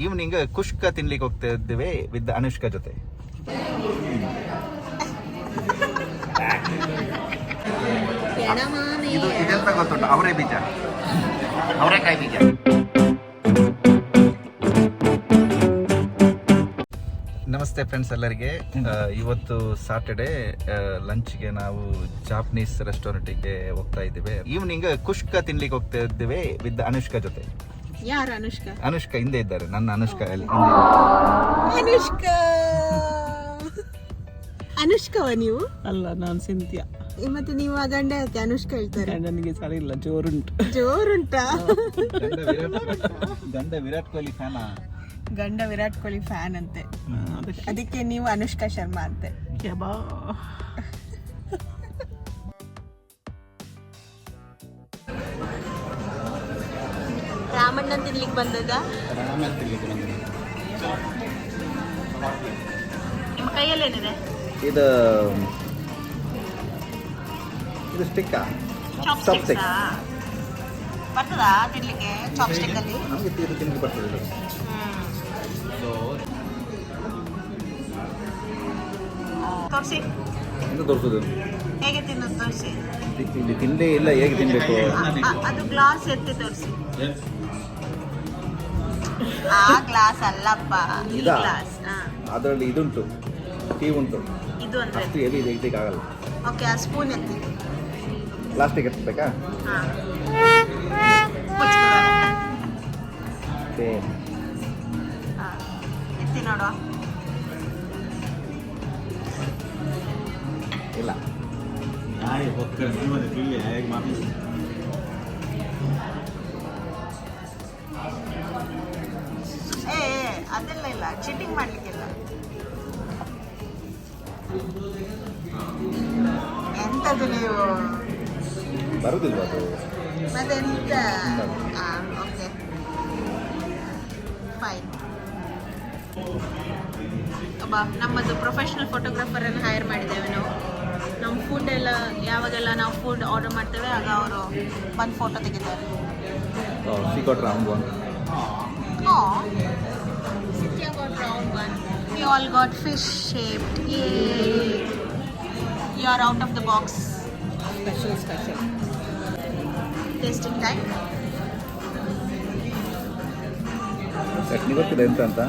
Evening ಕುಷ್ಕ ತಿನ್ಲಿಕ್ಕೆ ಹೋಗ್ತಾ ಇದ್ದೇವೆ ವಿತ್ ಅನುಷ್ಕಾ ಜೊತೆ. ಇದು ಇದೆಂತ ಗೊತ್ತುಂಟು? ಅವರೆಕಾಯಿ ಬೀಜ. ನಮಸ್ತೆ ಫ್ರೆಂಡ್ಸ್ ಎಲ್ಲರಿಗೆ. ಇವತ್ತು ಸಾಟರ್ಡೆ ಲಂಚ್ಗೆ ನಾವು ಜಾಪನೀಸ್ ರೆಸ್ಟೋರೆಂಟಿಗೆ ಹೋಗ್ತಾ ಇದ್ದೇವೆ. ಈವ್ನಿಂಗ್ ಕುಷ್ಕ ತಿನ್ಲಿಕ್ಕೆ ಹೋಗ್ತಾ ಇದ್ದೇವೆ ವಿತ್ ಅನುಷ್ಕಾ ಜೊತೆ. ಯಾರು ಅನುಷ್ಕಾ? ಅನುಷ್ಕಾ ಹಿಂದೆ ಇದ್ದಾರೆ, ನನ್ನ ಅನುಷ್ಕಾ ಅಲ್ಲಿ. ಅನುಷ್ಕವ ನೀವು? ಅಲ್ಲ, ನಾನು ಸಿಂಥಿಯಾ. ಮತ್ತೆ ನೀವು ಆ ಗಂಡ ಯಾಕೆ ಅನುಷ್ಕಾ ಹೇಳ್ತಾರೆ? ಗಂಡನಿಗೆ ಸರಿ ಇಲ್ಲ, ಜೋರುಂಟು. ಜೋರುಂಟಾ? ಗಂಡ ವಿರಾಟ್ ಕೊಹ್ಲಿ ಫ್ಯಾನ. ಗಂಡ ವಿರಾಟ್ ಕೊಹ್ಲಿ ಫ್ಯಾನ್ ಅಂತೆ, ಅದಕ್ಕೆ ನೀವು ಅನುಷ್ಕಾ ಶರ್ಮಾ ಅಂತೆ. ರಾಮಣ್ಣ ತಿನ್ಲಿಕ್ಕೆ ಬಂದದ? ನಿಮ್ಮ ಕೈಯಲ್ಲೇನಿದೆ? ಇದು ಸ್ಟಿಕ್ಕಾ? ಚಾಪ್ಸ್ಟಿಕ್ ಬರ್ತದಾ ತಿನ್ಲಿಕ್ಕೆ? ಚಾಪ್ಸ್ಟಿಕ್ ಅಲ್ಲಿ ನಮಗೆ ತಿನ್ಲಿಕ್ಕೆ ಬರ್ತದೆ. ತೋರಿಸಿ, ಎಂದು ತೋರಿಸೋದು? ಹೇಗೆ ತಿನ್ನೋದು ತೋರಿಸಿ. ಇಲ್ಲಿ ತಿಂದೇ ಇಲ್ಲ, ಹೇಗೆ ತಿನ್ಬೇಕು? ಅದು ಗ್ಲಾಸ್ ಎತ್ತಿ ತೋರಿಸಿ. ಆ ಗ್ಲಾಸ್ ಅಲ್ಲಪ್ಪ, ಈ ಗ್ಲಾಸ್. ಅದರಲ್ಲಿ ಇದುಂಟು, ಟೀ ಉಂಟು. ಇದು ಅಂದ್ರೆ ಅಷ್ಟು ಹೆವಿ ತೆಗಿಲಿಕ್ಕೆ ಆಗಲ್ಲ. ಓಕೆ, ಆ ಸ್ಪೂನ್ ಎತ್ತಿ. ಪ್ಲಾಸ್ಟಿಕ್ ಎತ್ತಬೇಕಾ? ಎತ್ತಿ ನೋಡುವ. ಇಲ್ಲ, ಅದೆಲ್ಲ ಇಲ್ಲ, ಚೀಟಿಂಗ್ ಮಾಡ್ಲಿಕ್ಕಿಲ್ಲ. ಎಂತದ್ದು ನೀವು? ಬರುದಿಲ್ವ ಅದು? ಮತ್ತೆಂತ? Okay fine. ನಮ್ಮದು ಪ್ರೊಫೆಷನಲ್ ಫೋಟೋಗ್ರಾಫರನ್ನು ಹೈರ್ ಮಾಡಿದ್ದೇವೆ ನಾವು. ನಮ್ಮ ಫುಡ್ ಎಲ್ಲ ಯಾವಾಗೆಲ್ಲ ನಾವು ಫುಡ್ ಆರ್ಡರ್ ಮಾಡ್ತೇವೆ ಆಗ ಅವರು ಒಂದು ಫೋಟೋ ತೆಗಿತಾರೆ. She got round one. Oh, Cynthia got round one. We all got fish shaped. Yay! You are out of the box. Special. Tasting time. Chutney ಗೊತ್ತಿಲ್ಲ ಎಂತ ಅಂತ.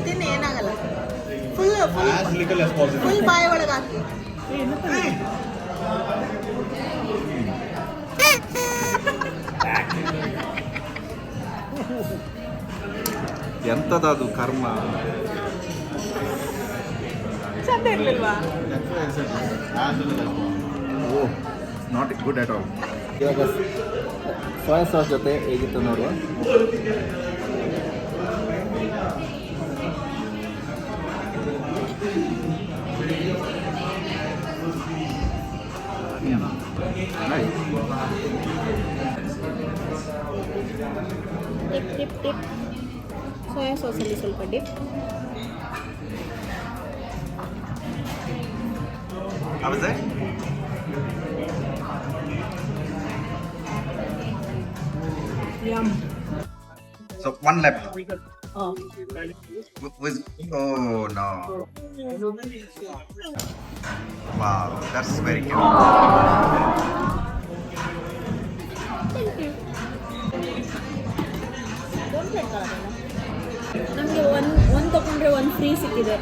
ತಿನ್ನಿ ಏನಾಗಲ್ಲ. ಫುಲ್ ಬಾಯಿ ಒಳಗೆ ಹಾಕಿ. ಎಂತದದು ಕರ್ಮ. ಚಂದ ಇರ್ಲಿಲ್ವಾ? ಓ, ನಾಟ್ ಗುಡ್ ಅಟ್ ಆಲ್. ಇವಾಗ ಸೋಯಾ ಸಾಸ್ ಜೊತೆ ಹೇಗಿತ್ತು ನೋಡುವ. ಟಿಪ್ ಸೋಯಾ ಸಾಸಲ್ಲಿ ಸ್ವಲ್ಪ drip. How is it? Yum. So one left. Oh. Oh no. Wow, that's very cute. ನಮಗೆ ಒಂದು ತಗೊಂಡ್ರೆ ಒಂದು ಫ್ರೀ ಸಿಕ್ಕಿದೆ.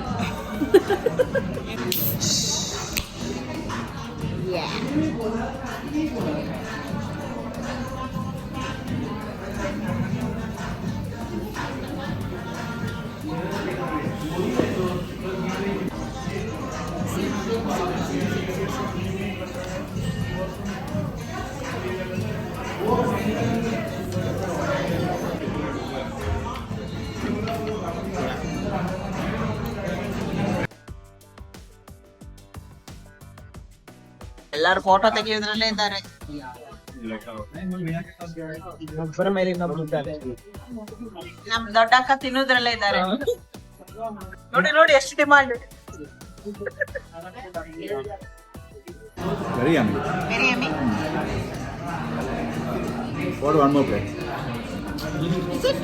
ಎಲ್ಲರೂ ಫೋಟೋ ತೆಗೆಯೋದ್ರಲ್ಲೇ ಇದ್ದಾರೆ. ನಮ್ ದೊಡ್ಡ ಅಕ್ಕ ತಿನ್ನೋದ್ರಲ್ಲೇ ಇದ್ದಾರೆ. ನೋಡಿ ನೋಡಿ ಎಷ್ಟು demand. Very yummy. Very yummy. What one more plate? Is it?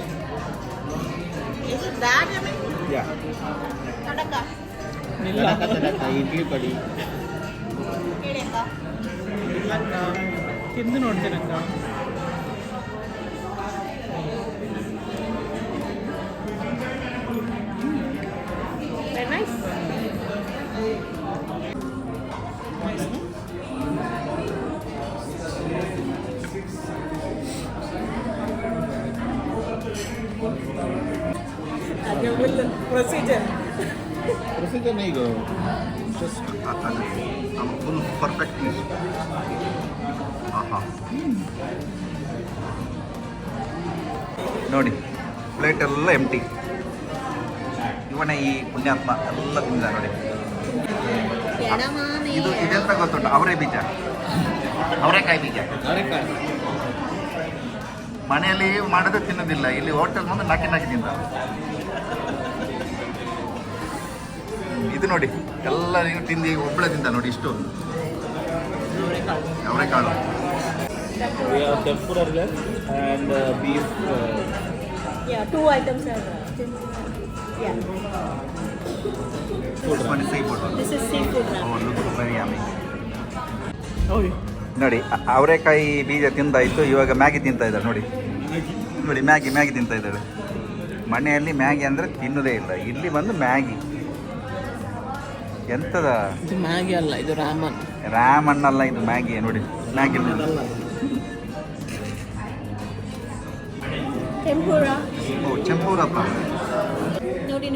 Is it that yummy? Yeah. Tadaka. Idli ಕಡಿ ಹೇಳಿ ಅಕ್ಕ. ತಿಂದು ನೋಡ್ತೀನಕ್ಕ. Very nice. ಪ್ರೊಸೀಜರ್ ಪ್ರೊಸೀಜರ್ ಈಗ ಜಸ್ಟ್ ಫುಲ್ ಪರ್ಫೆಕ್ಟ್ ಪೀಸ್. ನೋಡಿ ಪ್ಲೇಟ್ ಎಲ್ಲ ಎಂಟಿ. ಇವನೇ ಈ ಪುಣ್ಯಾತ್ಮ ಎಲ್ಲ ತಿಂದ ನೋಡಿ. ಇದು ಇದೆಂತ ಗೊತ್ತುಂಟು? ಅವರೇ ಬೀಜ, ಅವರೆಕಾಯಿ ಬೀಜ. ಮನೆಯಲ್ಲಿ ಮಾಡೋದು ತಿನ್ನೋದಿಲ್ಲ, ಇಲ್ಲಿ ಹೋಟೆಲ್ ಮುಂದೆ ನಾಕಿ ತಿಂದ. ಇದು ನೋಡಿ ಎಲ್ಲ ನೀವು ತಿಂದು ಒಬ್ಬಳೆ ತಿಂದ ನೋಡಿ ಇಷ್ಟು ಅವರೆಕಾಳು. We have tempura left and beef. Yeah, 2 items are yeah. seafood. This is seafood now. Oh, looks very yummy. Oh, ನೋಡಿ ಅವರೆಕಾಯಿ ಬೀಜ ತಿಂದಾಯ್ತು, ಇವಾಗ ಮ್ಯಾಗಿ ತಿಂತಾ ಇದ್ದಾಳೆ ನೋಡಿ. ನೋಡಿ ಮ್ಯಾಗಿ ತಿಂತಾ ಇದ್ದಾಳೆ. ಮನೆಯಲ್ಲಿ ಮ್ಯಾಗಿ ಅಂದರೆ ತಿನ್ನೋದೇ ಇಲ್ಲ, ಇಲ್ಲಿ ಬಂದು ಮ್ಯಾಗಿ. ಎಂತದ ಇದು ಮ್ಯಾಗಿ ಅಲ್ಲ, ಇದು ರಾಮನ್. ರಾಮನ್ ಅಲ್ಲ, ಇದು ಮ್ಯಾಗಿ. ನೋಡಿ ಮ್ಯಾಗಿ Tempura. ಓ ಚೆಂಪೂರಪ್ಪ. ನೋಡಿ.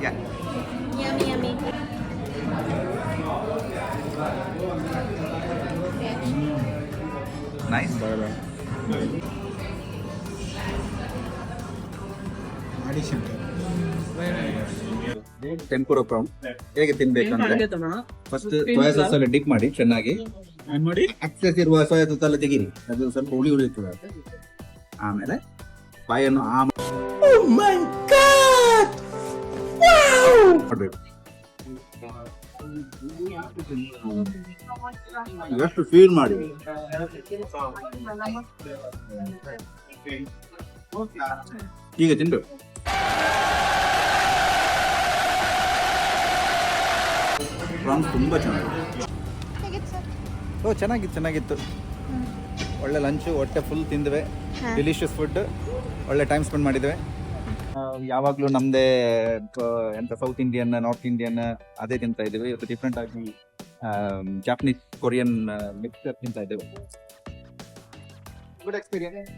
Yeah. Yummy. Nice. ಟೆಂಪುರ ಪ್ರಾನ್ ಹೇಗೆ ತಿನ್ಬೇಕಂದ್ರೆ ಫಸ್ಟ್ ಸೋಯಾ ಸಾಸ್ ಅಲ್ಲಿ ಡಿಪ್ ಮಾಡಿ ಚೆನ್ನಾಗಿ ನೋಡಿ ಎಕ್ಸೆಸ್ ಇರುವ ಸೋಯಾ ಸಾಸ್ ಎಲ್ಲ ತೆಗೀರಿ, ಅದು ಸ್ವಲ್ಪ ಹುಳಿ ಇರ್ತದೆ. ಆಮೇಲೆ ಬಾಯನ್ನು ಮಾಡಬೇಕು. ಎಷ್ಟು ಫೀಲ್ ಮಾಡಿ ಈಗ ತಿನ್ಬೇಕು. ಪ್ರಾನ್ಸ್ ತುಂಬ ಚೆನ್ನಾಗಿದೆ. ಓ ಚೆನ್ನಾಗಿತ್ತು. ಒಳ್ಳೆ ಲಂಚು, ಹೊಟ್ಟೆ ಫುಲ್ ತಿಂದ್ವಿ. ಡಿಲಿಷಿಯಸ್ ಫುಡ್, ಒಳ್ಳೆ ಟೈಮ್ ಸ್ಪೆಂಡ್ ಮಾಡಿದ್ವಿ. ಯಾವಾಗಲೂ ನಮ್ಮದೇ ಎಂತ ಸೌತ್ ಇಂಡಿಯನ್, ನಾರ್ತ್ ಇಂಡಿಯನ್ ಅದೇ ತಿಂತಾ ಇದ್ದೀವಿ. ಇವತ್ತು ಡಿಫ್ರೆಂಟ್ ಆಗಿ ಜಾಪನೀಸ್, ಕೊರಿಯನ್ ಮಿಕ್ಸರ್ ತಿಂತಾ ಇದ್ದೇವೆ. Good experience.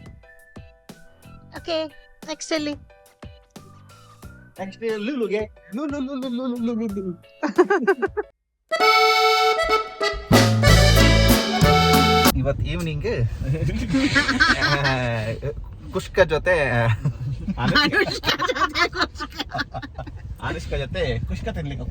Okay, next ಅಲ್ಲಿ. ನೆಕ್ಸ್ಟ್ ಲುಲುಗೆ ಇವತ್ತು ಈವ್ನಿಂಗ್ ಕುಷ್ಕ ಜೊತೆ ಅನುಷ್ಕಾ ಜೊತೆ ಕುಷ್ಕ ತಿನ್ಲಿಕ್ಕೆ